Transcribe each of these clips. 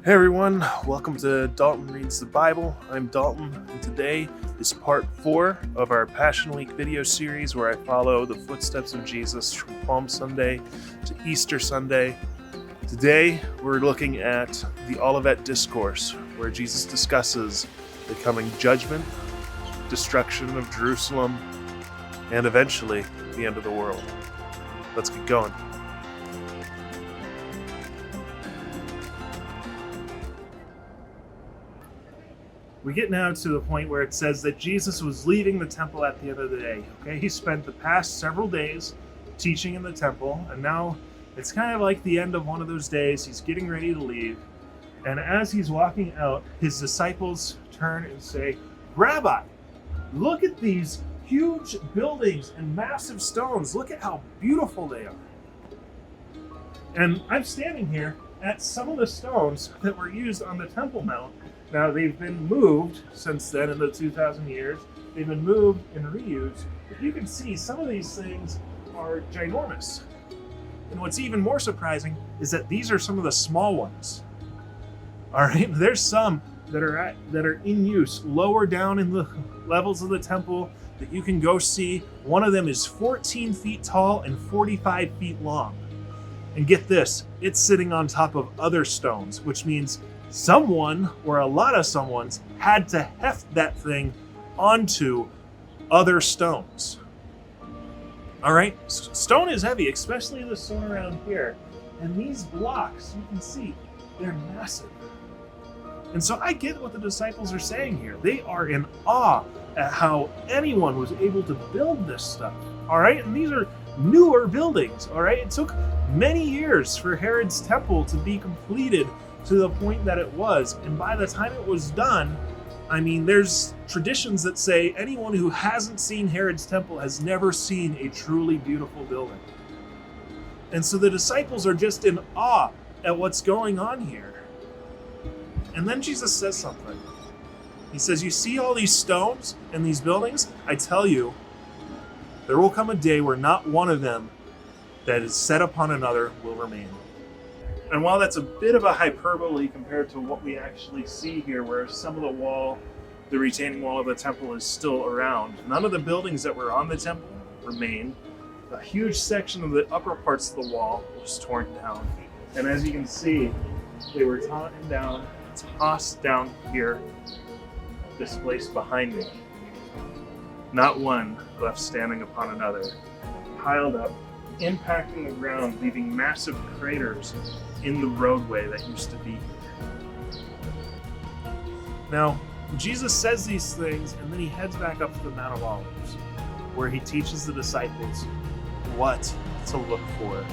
Hey everyone, welcome to Dalton Reads the Bible. I'm Dalton, and today is part 4 of our Passion Week video series where I follow the footsteps of Jesus from Palm Sunday to Easter Sunday. Today we're looking at the Olivet Discourse, where Jesus discusses the coming judgment, destruction of Jerusalem, and eventually the end of the world. Let's get going. We get now to the point where it says that Jesus was leaving the temple at the end of the day. Okay, he spent the past several days teaching in the temple, and now it's kind of like the end of one of those days. He's getting ready to leave, and as he's walking out, his disciples turn and say, "Rabbi, look at these huge buildings and massive stones. Look at how beautiful they are." And I'm standing here at some of the stones that were used on the Temple Mount. Now, they've been moved since then in the 2,000 years. They've been moved and reused. But you can see some of these things are ginormous. And what's even more surprising is that these are some of the small ones. All right, there's some that are in use lower down in the levels of the temple that you can go see. One of them is 14 feet tall and 45 feet long. And get this, it's sitting on top of other stones, which means someone or a lot of someone's had to heft that thing onto other stones. All right, stone is heavy, especially the stone around here. And these blocks, you can see, they're massive. And so I get what the disciples are saying here. They are in awe at how anyone was able to build this stuff. All right, and these are newer buildings. All right, it took many years for Herod's temple to be completed to the point that it was. And by the time it was done, I mean, there's traditions that say anyone who hasn't seen Herod's temple has never seen a truly beautiful building. And so the disciples are just in awe at what's going on here. And then Jesus says something. He says, "You see all these stones and these buildings? I tell you, there will come a day where not one of them that is set upon another will remain." And while that's a bit of a hyperbole compared to what we actually see here, where some of the wall, the retaining wall of the temple is still around, none of the buildings that were on the temple remain. A huge section of the upper parts of the wall was torn down. And as you can see, they were torn down, tossed down here, this place behind me. Not one left standing upon another, piled up, impacting the ground, leaving massive craters in the roadway that used to be here. Now, Jesus says these things, and then he heads back up to the Mount of Olives, where he teaches the disciples what to look for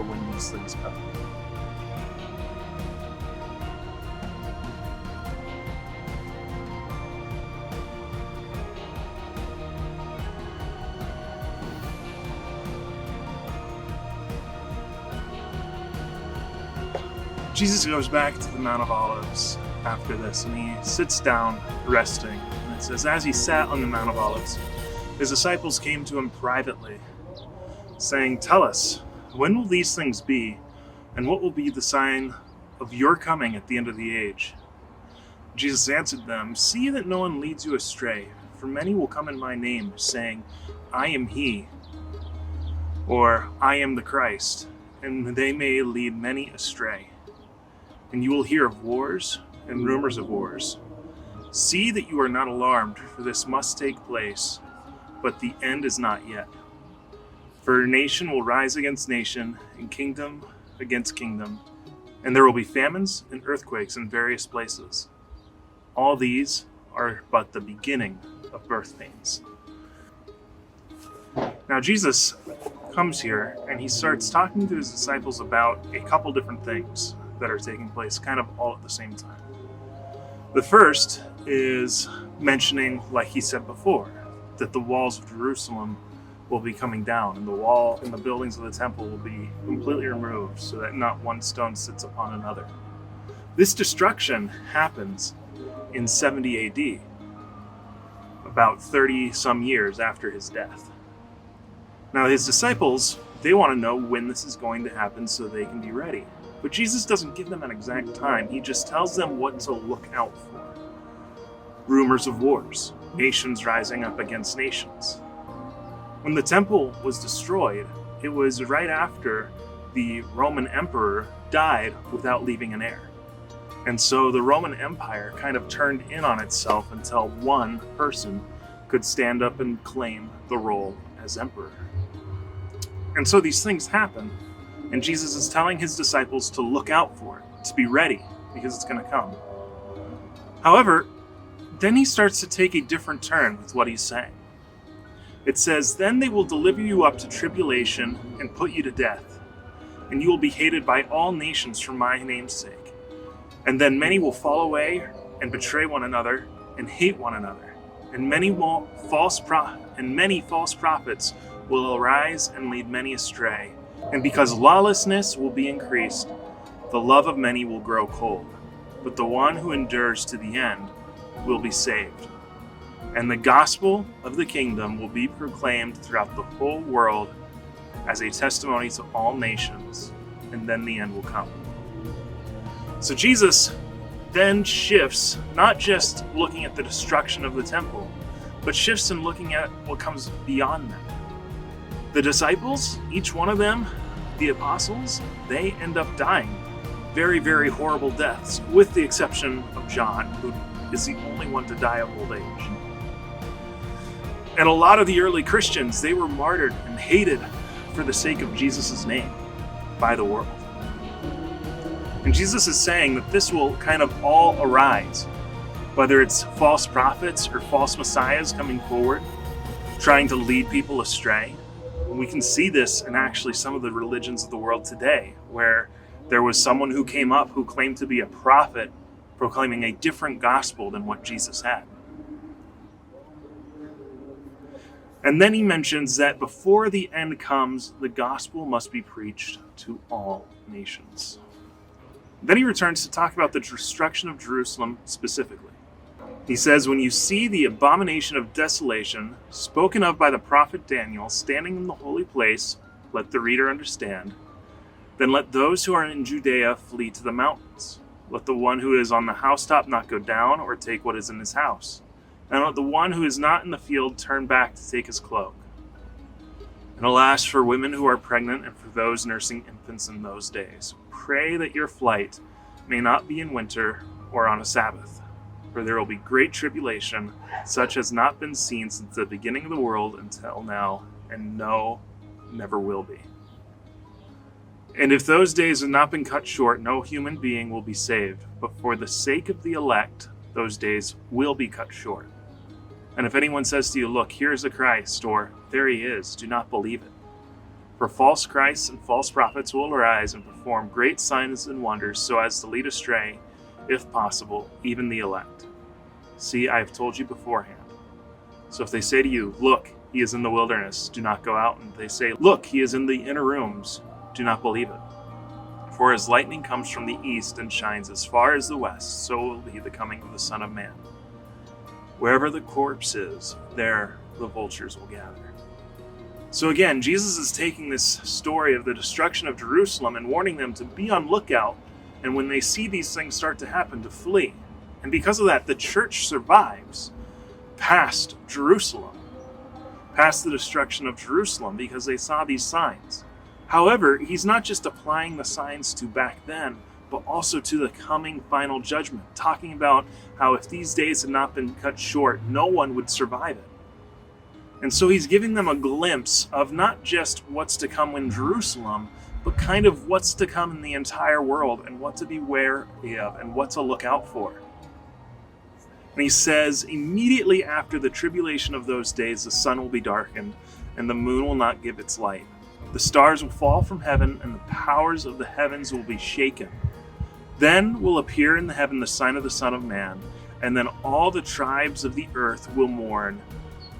when these things come. Jesus goes back to the Mount of Olives after this, and he sits down resting. And it says, as he sat on the Mount of Olives, his disciples came to him privately, saying, "Tell us, when will these things be, and what will be the sign of your coming at the end of the age?" Jesus answered them, "See that no one leads you astray, for many will come in my name, saying, 'I am he,' or 'I am the Christ,' and they may lead many astray. And you will hear of wars and rumors of wars. See that you are not alarmed, for this must take place, but the end is not yet. For nation will rise against nation, and kingdom against kingdom, and there will be famines and earthquakes in various places. All these are but the beginning of birth pains." Now Jesus comes here, and he starts talking to his disciples about a couple different things that are taking place kind of all at the same time. The first is mentioning, like he said before, that the walls of Jerusalem will be coming down, and the wall and the buildings of the temple will be completely removed so that not one stone sits upon another. This destruction happens in 70 AD, about 30 some years after his death. Now his disciples, they want to know when this is going to happen so they can be ready. But Jesus doesn't give them an exact time. He just tells them what to look out for. Rumors of wars, nations rising up against nations. When the temple was destroyed, it was right after the Roman emperor died without leaving an heir. And so the Roman Empire kind of turned in on itself until one person could stand up and claim the role as emperor. And so these things happen, and Jesus is telling his disciples to look out for it, to be ready, because it's going to come. However, then he starts to take a different turn with what he's saying. It says, "Then they will deliver you up to tribulation and put you to death, and you will be hated by all nations for my name's sake. And then many will fall away and betray one another and hate one another. And many false prophets will arise and lead many astray. And because lawlessness will be increased, the love of many will grow cold. But the one who endures to the end will be saved. And the gospel of the kingdom will be proclaimed throughout the whole world as a testimony to all nations, and then the end will come." So Jesus then shifts, not just looking at the destruction of the temple, but shifts in looking at what comes beyond that. The disciples, each one of them, the apostles, they end up dying very, very horrible deaths, with the exception of John, who is the only one to die of old age. And a lot of the early Christians, they were martyred and hated for the sake of Jesus' name by the world. And Jesus is saying that this will kind of all arise, whether it's false prophets or false messiahs coming forward, trying to lead people astray. And we can see this in actually some of the religions of the world today, where there was someone who came up who claimed to be a prophet, proclaiming a different gospel than what Jesus had. And then he mentions that before the end comes, the gospel must be preached to all nations. Then he returns to talk about the destruction of Jerusalem specifically. He says, "When you see the abomination of desolation spoken of by the prophet Daniel standing in the holy place, let the reader understand. Then let those who are in Judea flee to the mountains. Let the one who is on the housetop not go down or take what is in his house. And let the one who is not in the field turn back to take his cloak. And alas, for women who are pregnant and for those nursing infants in those days, pray that your flight may not be in winter or on a Sabbath. For there will be great tribulation, such has not been seen since the beginning of the world until now, and no, never will be. And if those days have not been cut short, no human being will be saved. But for the sake of the elect, those days will be cut short. And if anyone says to you, 'Look, here is the Christ,' or 'There he is,' do not believe it. For false Christs and false prophets will arise and perform great signs and wonders so as to lead astray, if possible, even the elect. See, I have told you beforehand. So if they say to you, 'Look, he is in the wilderness,' do not go out. And if they say, 'Look, he is in the inner rooms,' do not believe it. For as lightning comes from the east and shines as far as the west, so will be the coming of the Son of Man. Wherever the corpse is, there the vultures will gather." So again, Jesus is taking this story of the destruction of Jerusalem and warning them to be on lookout, and when they see these things start to happen, to flee. And because of that, the church survives past Jerusalem, past the destruction of Jerusalem, because they saw these signs. However, he's not just applying the signs to back then, but also to the coming final judgment, talking about how if these days had not been cut short, no one would survive it. And so he's giving them a glimpse of not just what's to come in Jerusalem, but kind of what's to come in the entire world and what to be wary of and what to look out for. And he says, immediately after the tribulation of those days, the sun will be darkened and the moon will not give its light. The stars will fall from heaven and the powers of the heavens will be shaken. Then will appear in the heaven the sign of the Son of Man, and then all the tribes of the earth will mourn,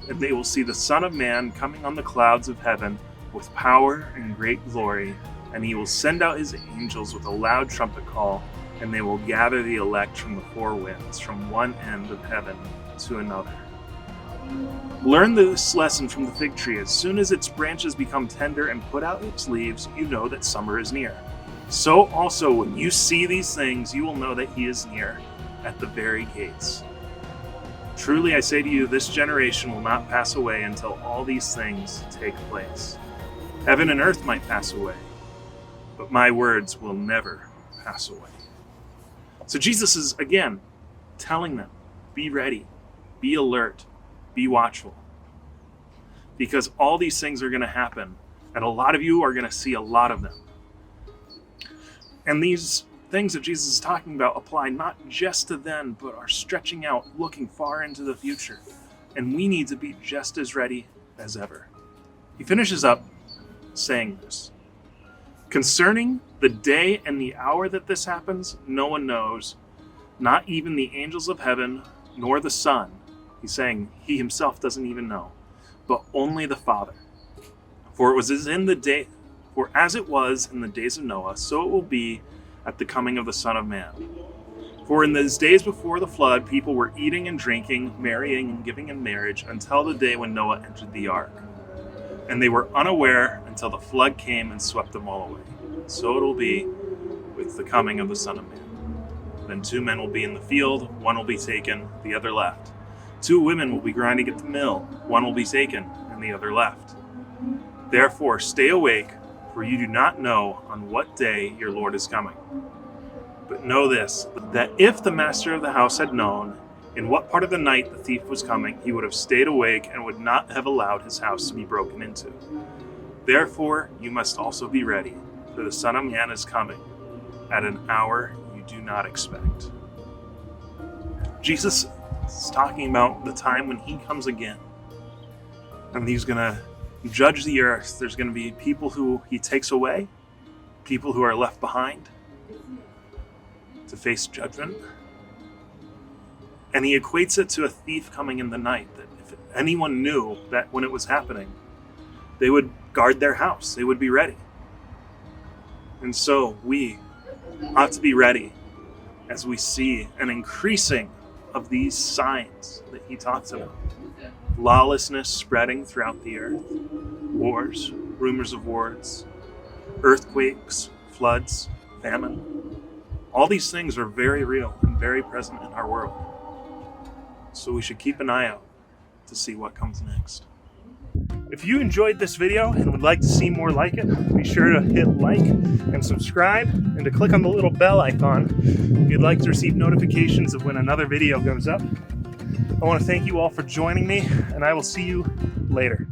and they will see the Son of Man coming on the clouds of heaven with power and great glory, and he will send out his angels with a loud trumpet call, and they will gather the elect from the four winds, from one end of heaven to another. Learn this lesson from the fig tree. As soon as its branches become tender and put out its leaves, you know that summer is near. So also when you see these things, you will know that he is near, at the very gates. Truly I say to you, this generation will not pass away until all these things take place. Heaven and earth might pass away, but my words will never pass away. So Jesus is, again, telling them, be ready, be alert, be watchful. Because all these things are going to happen, and a lot of you are going to see a lot of them. And these things that Jesus is talking about apply not just to then, but are stretching out, looking far into the future. And we need to be just as ready as ever. He finishes up saying this. Concerning the day and the hour that this happens, no one knows, not even the angels of heaven, nor the Son. He's saying he himself doesn't even know, but only the Father. For as it was in the days of Noah, so it will be at the coming of the Son of Man. For in those days before the flood, people were eating and drinking, marrying and giving in marriage, until the day when Noah entered the ark. And they were unaware until the flood came and swept them all away. So it will be with the coming of the Son of Man. Then 2 men will be in the field, one will be taken, the other left. 2 women will be grinding at the mill, one will be taken, and the other left. Therefore stay awake, for you do not know on what day your Lord is coming. But know this, that if the master of the house had known in what part of the night the thief was coming, he would have stayed awake and would not have allowed his house to be broken into. Therefore you must also be ready, for the Son of Man is coming at an hour you do not expect. Jesus is talking about the time when he comes again. And he's going to judge the earth. There's going to be people who he takes away, people who are left behind to face judgment. And he equates it to a thief coming in the night, that if anyone knew that when it was happening, they would guard their house, they would be ready. And so we ought to be ready as we see an increasing of these signs that he talks about. Lawlessness spreading throughout the earth, wars, rumors of wars, earthquakes, floods, famine. All these things are very real and very present in our world. So we should keep an eye out to see what comes next. If you enjoyed this video and would like to see more like it, be sure to hit like and subscribe, and to click on the little bell icon if you'd like to receive notifications of when another video goes up. I want to thank you all for joining me, and I will see you later.